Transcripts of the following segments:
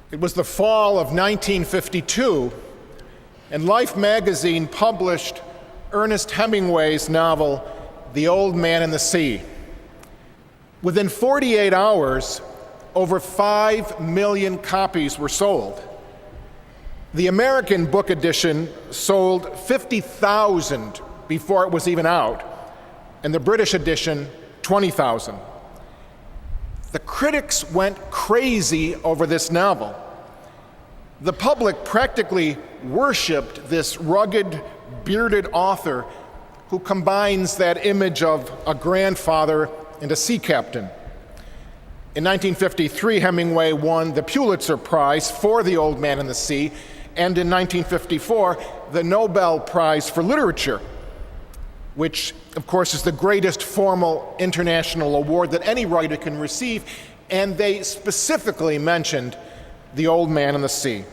It was the fall of 1952, and Life magazine published Ernest Hemingway's novel, The Old Man and the Sea. Within 48 hours, over 5 million copies were sold. The American book edition sold 50,000 before it was even out, and the British edition, 20,000. The critics went crazy over this novel. The public practically worshipped this rugged, bearded author who combines that image of a grandfather and a sea captain. In 1953, Hemingway won the Pulitzer Prize for The Old Man and the Sea, and in 1954, the Nobel Prize for Literature, which, of course, is the greatest formal international award that any writer can receive, and they specifically mentioned The Old Man and the Sea.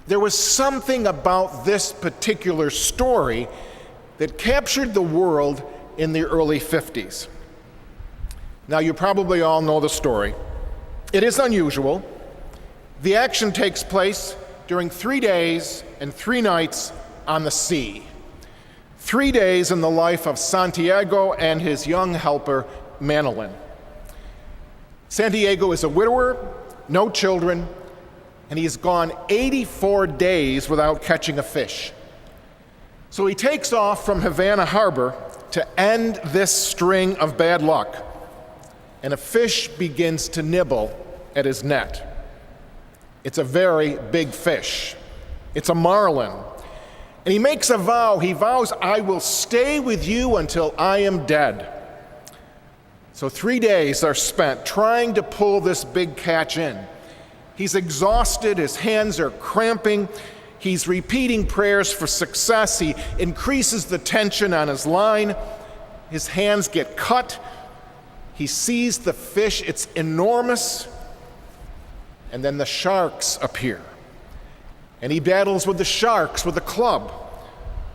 There was something about this particular story that captured the world in the early 50s. Now, you probably all know the story. It is unusual. The action takes place during 3 days and 3 nights on the sea. 3 days in the life of Santiago and his young helper, Manolin. Santiago is a widower, no children, and he's gone 84 days without catching a fish. So he takes off from Havana Harbor to end this string of bad luck, and a fish begins to nibble at his net. It's a very big fish. It's a marlin. And he makes a vow. He vows, "I will stay with you until I am dead." So 3 days are spent trying to pull this big catch in. He's exhausted, his hands are cramping, he's repeating prayers for success, he increases the tension on his line, his hands get cut, he sees the fish, it's enormous, and then the sharks appear. And he battles with the sharks with a club,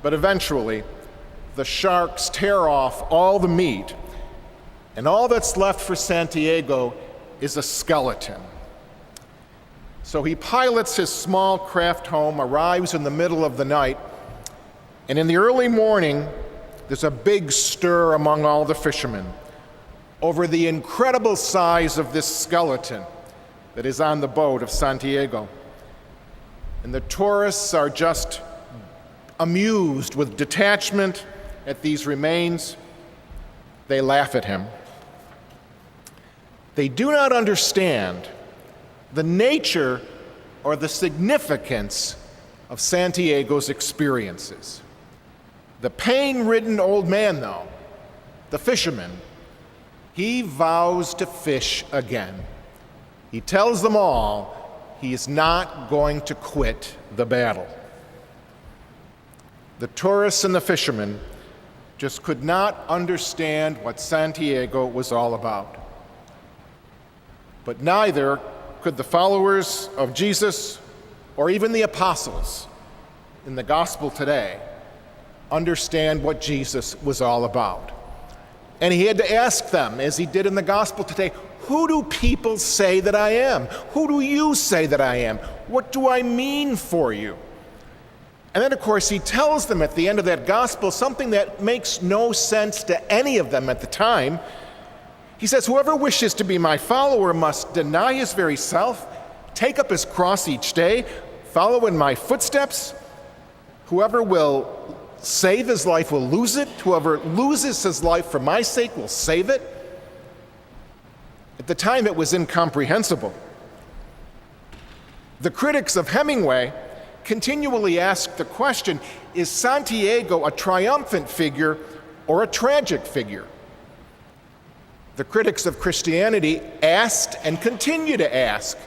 but eventually the sharks tear off all the meat, and all that's left for Santiago is a skeleton. So he pilots his small craft home, arrives in the middle of the night, and in the early morning, there's a big stir among all the fishermen over the incredible size of this skeleton that is on the boat of Santiago. And the tourists are just amused with detachment at these remains. They laugh at him. They do not understand the nature or the significance of Santiago's experiences. The pain-ridden old man, though, the fisherman, he vows to fish again. He tells them all he is not going to quit the battle. The tourists and the fishermen just could not understand what Santiago was all about. But neither could the followers of Jesus or even the apostles in the gospel today understand what Jesus was all about. And he had to ask them, as he did in the gospel today, "Who do people say that I am? Who do you say that I am? What do I mean for you?" And then, of course, he tells them at the end of that gospel something that makes no sense to any of them at the time. He says, "Whoever wishes to be my follower must deny his very self, take up his cross each day, follow in my footsteps. Whoever will save his life will lose it. Whoever loses his life for my sake will save it." At the time, it was incomprehensible. The critics of Hemingway continually asked the question, is Santiago a triumphant figure or a tragic figure? The critics of Christianity asked and continue to ask,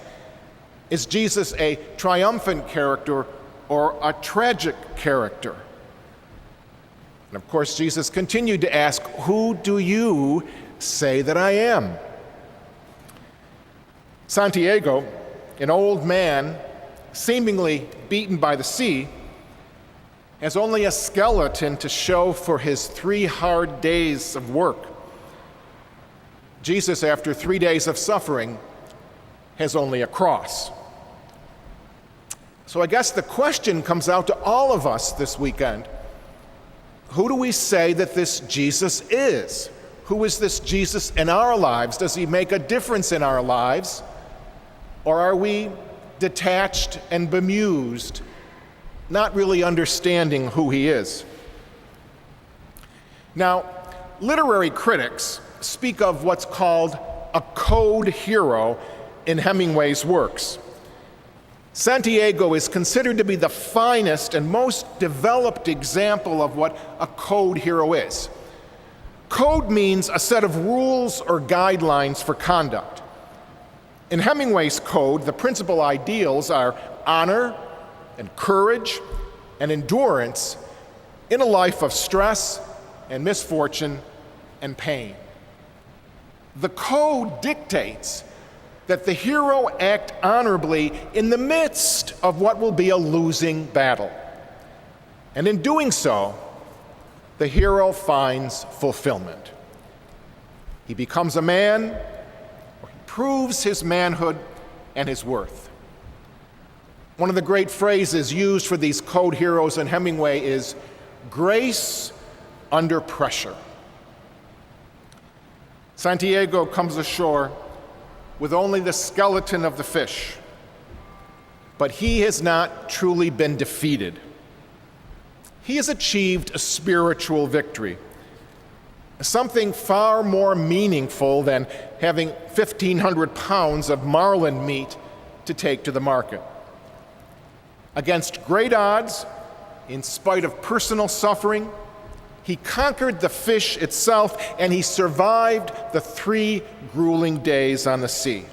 is Jesus a triumphant character or a tragic character? And of course, Jesus continued to ask, "Who do you say that I am?" Santiago, an old man, seemingly beaten by the sea, has only a skeleton to show for his 3 hard days of work. Jesus, after 3 days of suffering, has only a cross. So I guess the question comes out to all of us this weekend. Who do we say that this Jesus is? Who is this Jesus in our lives? Does he make a difference in our lives? Or are we detached and bemused, not really understanding who he is? Now, literary critics speak of what's called a code hero in Hemingway's works. Santiago is considered to be the finest and most developed example of what a code hero is. Code means a set of rules or guidelines for conduct. In Hemingway's code, the principal ideals are honor and courage and endurance in a life of stress and misfortune and pain. The code dictates that the hero act honorably in the midst of what will be a losing battle. And in doing so, the hero finds fulfillment. He becomes a man, or he proves his manhood and his worth. One of the great phrases used for these code heroes in Hemingway is grace under pressure. Santiago comes ashore with only the skeleton of the fish, but he has not truly been defeated. He has achieved a spiritual victory, something far more meaningful than having 1,500 pounds of marlin meat to take to the market. Against great odds, in spite of personal suffering, he conquered the fish itself, and he survived the 3 grueling days on the sea.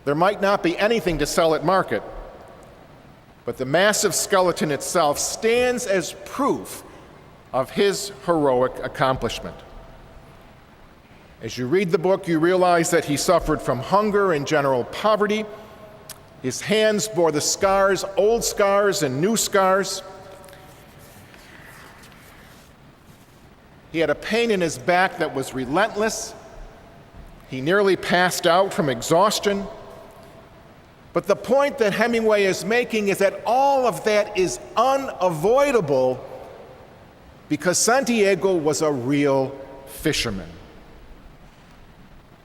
There might not be anything to sell at market, but the massive skeleton itself stands as proof of his heroic accomplishment. As you read the book, you realize that he suffered from hunger and general poverty. His hands bore the scars, old scars and new scars. He had a pain in his back that was relentless. He nearly passed out from exhaustion. But the point that Hemingway is making is that all of that is unavoidable because Santiago was a real fisherman.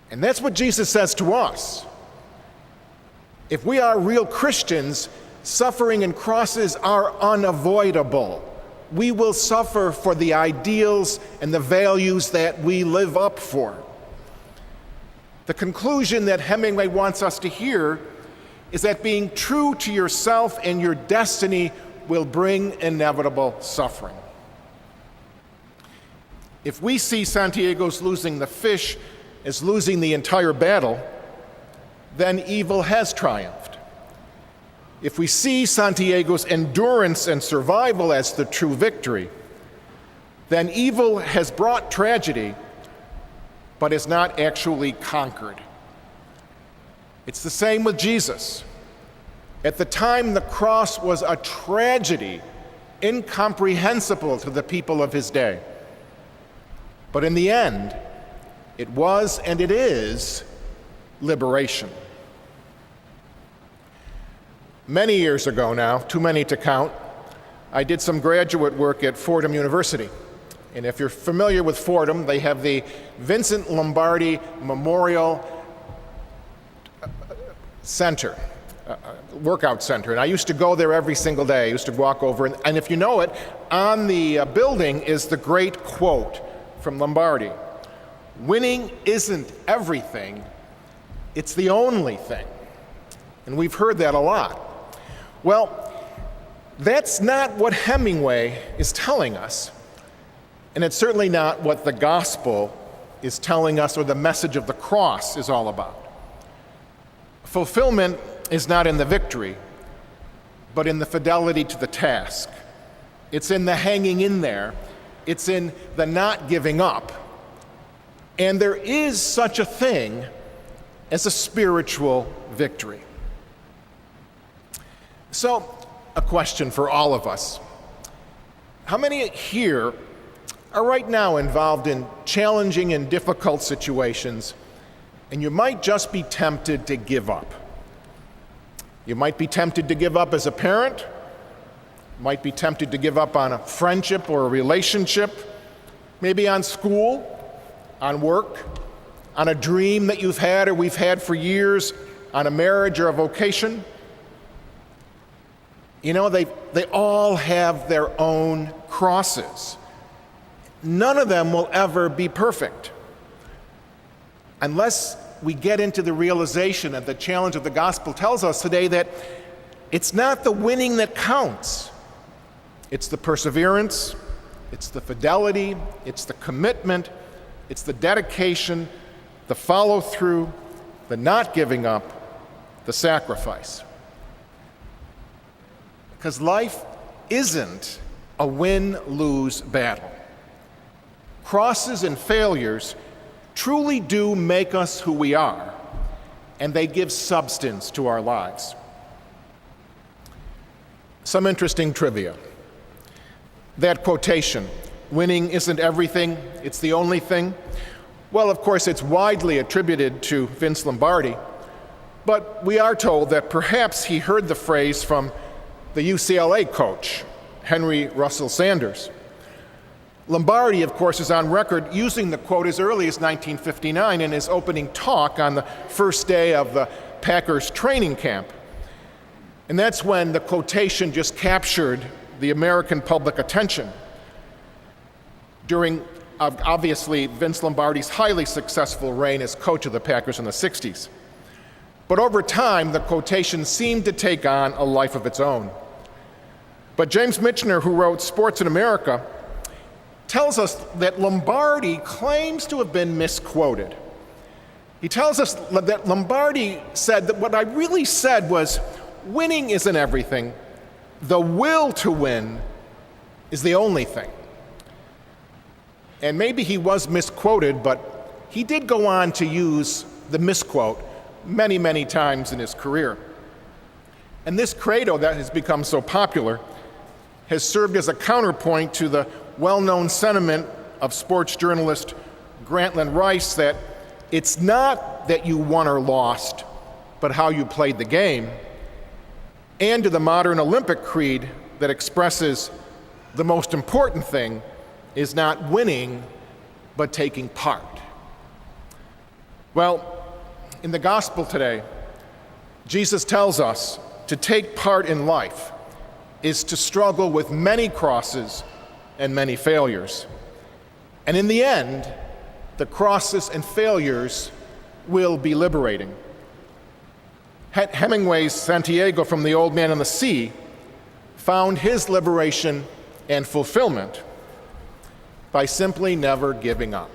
And that's what Jesus says to us. If we are real Christians, suffering and crosses are unavoidable. We will suffer for the ideals and the values that we live up for. The conclusion that Hemingway wants us to hear is that being true to yourself and your destiny will bring inevitable suffering. If we see Santiago's losing the fish as losing the entire battle, then evil has triumphed. If we see Santiago's endurance and survival as the true victory, then evil has brought tragedy, but is not actually conquered. It's the same with Jesus. At the time, the cross was a tragedy incomprehensible to the people of his day. But in the end, it was and it is liberation. Many years ago now, too many to count, I did some graduate work at Fordham University. And if you're familiar with Fordham, they have the Vincent Lombardi Memorial Center, workout center. And I used to go there every single day. I used to walk over. And if you know it, on the building is the great quote from Lombardi: "Winning isn't everything, it's the only thing." And we've heard that a lot. Well, that's not what Hemingway is telling us. And it's certainly not what the gospel is telling us or the message of the cross is all about. Fulfillment is not in the victory, but in the fidelity to the task. It's in the hanging in there. It's in the not giving up. And there is such a thing as a spiritual victory. So, a question for all of us. How many here are right now involved in challenging and difficult situations and you might just be tempted to give up. You might be tempted to give up as a parent, might be tempted to give up on a friendship or a relationship, maybe on school, on work, on a dream that you've had or we've had for years, on a marriage or a vocation. You know, they all have their own crosses. None of them will ever be perfect. Unless we get into the realization that the challenge of the gospel tells us today that it's not the winning that counts. It's the perseverance, it's the fidelity, it's the commitment, it's the dedication, the follow-through, the not giving up, the sacrifice. Because life isn't a win-lose battle. Crosses and failures truly do make us who we are, and they give substance to our lives. Some interesting trivia. That quotation, "Winning isn't everything, it's the only thing," well, of course, it's widely attributed to Vince Lombardi, but we are told that perhaps he heard the phrase from the UCLA coach, Henry Russell Sanders. Lombardi, of course, is on record using the quote as early as 1959 in his opening talk on the first day of the Packers training camp. And that's when the quotation just captured the American public attention. During, obviously, Vince Lombardi's highly successful reign as coach of the Packers in the 60s. But over time, the quotation seemed to take on a life of its own. But James Michener, who wrote Sports in America, tells us that Lombardi claims to have been misquoted. He tells us that Lombardi said that what I really said was, winning isn't everything, the will to win is the only thing. And maybe he was misquoted, but he did go on to use the misquote many, many times in his career. And this credo that has become so popular has served as a counterpoint to the well-known sentiment of sports journalist Grantland Rice that it's not that you won or lost, but how you played the game, and to the modern Olympic creed that expresses the most important thing is not winning, but taking part. Well, in the gospel today, Jesus tells us to take part in life is to struggle with many crosses and many failures. And in the end, the crosses and failures will be liberating. Hemingway's Santiago from The Old Man and the Sea found his liberation and fulfillment by simply never giving up.